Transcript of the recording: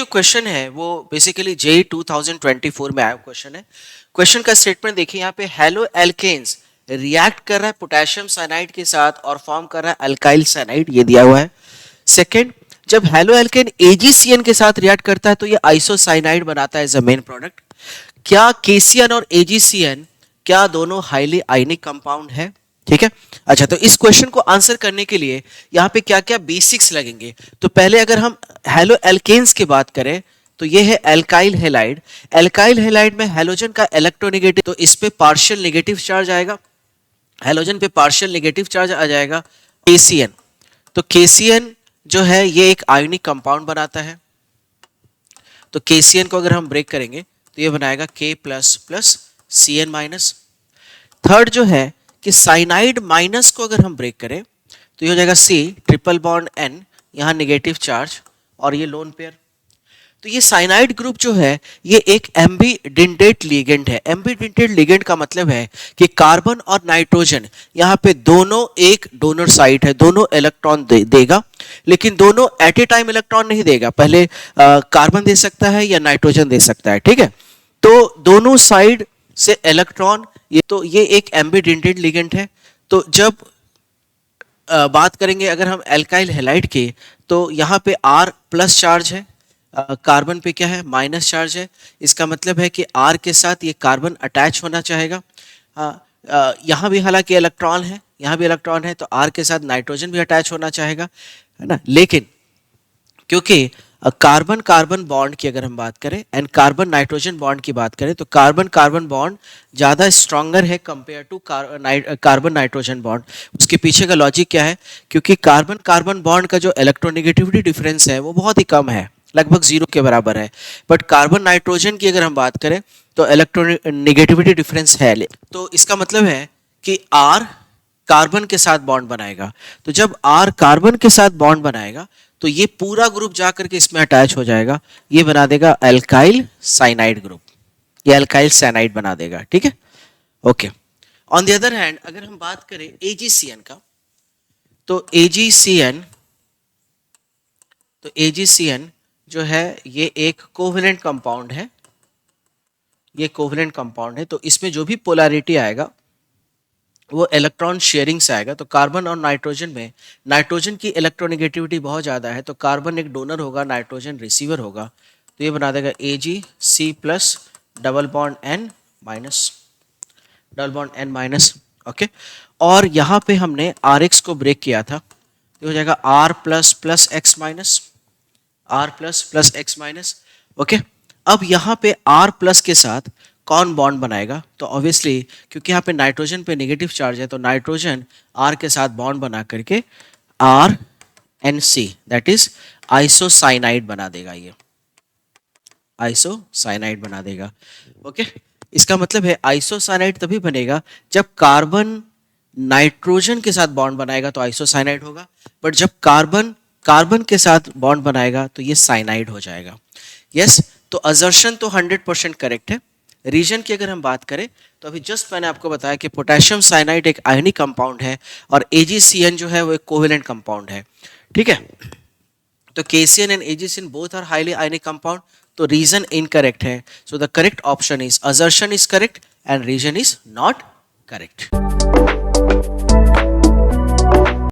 Question है वो basically JEE 2024 में आया क्वेश्चन है। क्वेश्चन का स्टेटमेंट देखिए यहाँ पे, हेलो एल्केन्स रिएक्ट कर रहा है पोटेशियम साइनाइड के साथ और फॉर्म कर रहा है अल्काइल साइनाइड, ये दिया हुआ है। सेकंड, जब हेलो एल्केन एजीसीएन के साथ रिएक्ट करता है तो ये आइसोसाइनाइड बनाता है एज अ मेन प्रोडक्ट। क्या केसीएन और एजीसीएन क्या दोनों हाईली आयनिक कंपाउंड है? ठीक है। अच्छा, तो इस क्वेश्चन को आंसर करने के लिए यहाँ पे क्या क्या बेसिक्स लगेंगे। तो पहले अगर हम हेलो एल्केन्स की बात करें तो ये है एल्काइल हैलाइड। एल्काइल हैलाइड में हैलोजन का इलेक्ट्रोनेगेटिव, तो इस पे पार्शियल नेगेटिव चार्ज आएगा, हैलोजन पे पार्शियल नेगेटिव चार्ज आ जाएगा। केसीएन, तो केसीएन जो है ये एक आयोनिक कंपाउंड बनाता है। तो केसीएन को अगर हम ब्रेक करेंगे तो ये बनाएगा K plus plus Cn minus. Third जो है कि साइनाइड माइनस को अगर हम ब्रेक करें तो ये हो जाएगा C ट्रिपल बॉन्ड N, यहाँ नेगेटिव चार्ज और ये लोन पेयर। तो ये साइनाइड ग्रुप जो है ये एक एम्बीडेंटेट लिगेंड है। एम्बीडेंटेट लिगेंड का मतलब है कि कार्बन और नाइट्रोजन यहाँ पे दोनों एक डोनर साइट है, दोनों इलेक्ट्रॉन देगा, लेकिन दोनों एट ए टाइम इलेक्ट्रॉन नहीं देगा। पहले कार्बन दे सकता है या नाइट्रोजन दे सकता है, ठीक है। तो दोनों साइड से इलेक्ट्रॉन, ये एक एम्बीडेंटेट लिगेंड है। तो जब बात करेंगे अगर हम एल्काइल हैलाइड की, तो यहाँ पे R प्लस चार्ज है, कार्बन पे क्या है माइनस चार्ज है। इसका मतलब है कि R के साथ ये कार्बन अटैच होना चाहेगा। यहाँ भी हालांकि इलेक्ट्रॉन है, यहाँ भी इलेक्ट्रॉन है, तो R के साथ नाइट्रोजन भी अटैच होना चाहेगा, है ना। लेकिन क्योंकि कार्बन कार्बन बॉन्ड की अगर हम बात करें एंड कार्बन नाइट्रोजन बॉन्ड की बात करें तो कार्बन कार्बन बॉन्ड ज़्यादा स्ट्रॉन्गर है compare to carbon nitrogen bond. उसके पीछे का लॉजिक क्या है? क्योंकि कार्बन कार्बन बॉन्ड का जो इलेक्ट्रोनेगेटिविटी डिफरेंस है वो बहुत ही कम है, लगभग 0 के बराबर है। बट कार्बन नाइट्रोजन की अगर हम बात करें तो इलेक्ट्रोनेगेटिविटी डिफरेंस है। तो इसका मतलब है कि R कार्बन के साथ बॉन्ड बनाएगा। तो जब R कार्बन के साथ बॉन्ड बनाएगा तो ये पूरा ग्रुप जाकर के इसमें अटैच हो जाएगा, ये बना देगा अल्काइल साइनाइड ग्रुप, ये अल्काइल साइनाइड बना देगा, ठीक है। Okay, on the other hand अगर हम बात करें एजीसीएन का, तो एजीसीएन जो है ये एक कोवेलेंट कंपाउंड है, ये कोवेलेंट कंपाउंड है। तो इसमें जो भी पोलैरिटी आएगा वो इलेक्ट्रॉन शेयरिंग से आएगा। तो कार्बन और नाइट्रोजन में नाइट्रोजन की इलेक्ट्रोनेगेटिविटी बहुत ज़्यादा है, तो कार्बन एक डोनर होगा, नाइट्रोजन रिसीवर होगा। तो ये बना देगा AgC plus double bond N minus, double bond N minus, okay. और यहाँ पे हमने RX को ब्रेक किया था, तो हो जाएगा R plus plus x minus, R plus plus x minus, okay. अब यहाँ पे R प्लस के साथ कौन बॉन्ड बनाएगा? तो ऑब्वियसली क्योंकि यहाँ पे नाइट्रोजन पे नेगेटिव चार्ज है तो नाइट्रोजन R के साथ बॉन्ड बना करके RNC दैट इज आइसोसाइनाइड बना देगा, ये आइसोसाइनाइड बना देगा, ओके। इसका मतलब है आइसोसाइनाइड तभी बनेगा जब कार्बन नाइट्रोजन के साथ बॉन्ड बनाएगा तो आइसोसाइनाइड होगा, बट जब कार्बन कार्बन के साथ बॉन्ड बनाएगा तो ये साइनाइड हो जाएगा। यस, तो असर्शन तो 100% करेक्ट है। रीजन की अगर हम बात करें तो अभी जस्ट मैंने आपको बताया कि पोटेशियम साइनाइड एक आयनिक कंपाउंड है और AgCN जो है वो एक कोवेलेंट कंपाउंड है, ठीक है। तो KCN and AgCN both are highly ionic compound, तो रीजन इनकरेक्ट है। So the correct option is assertion is correct and reason is not correct.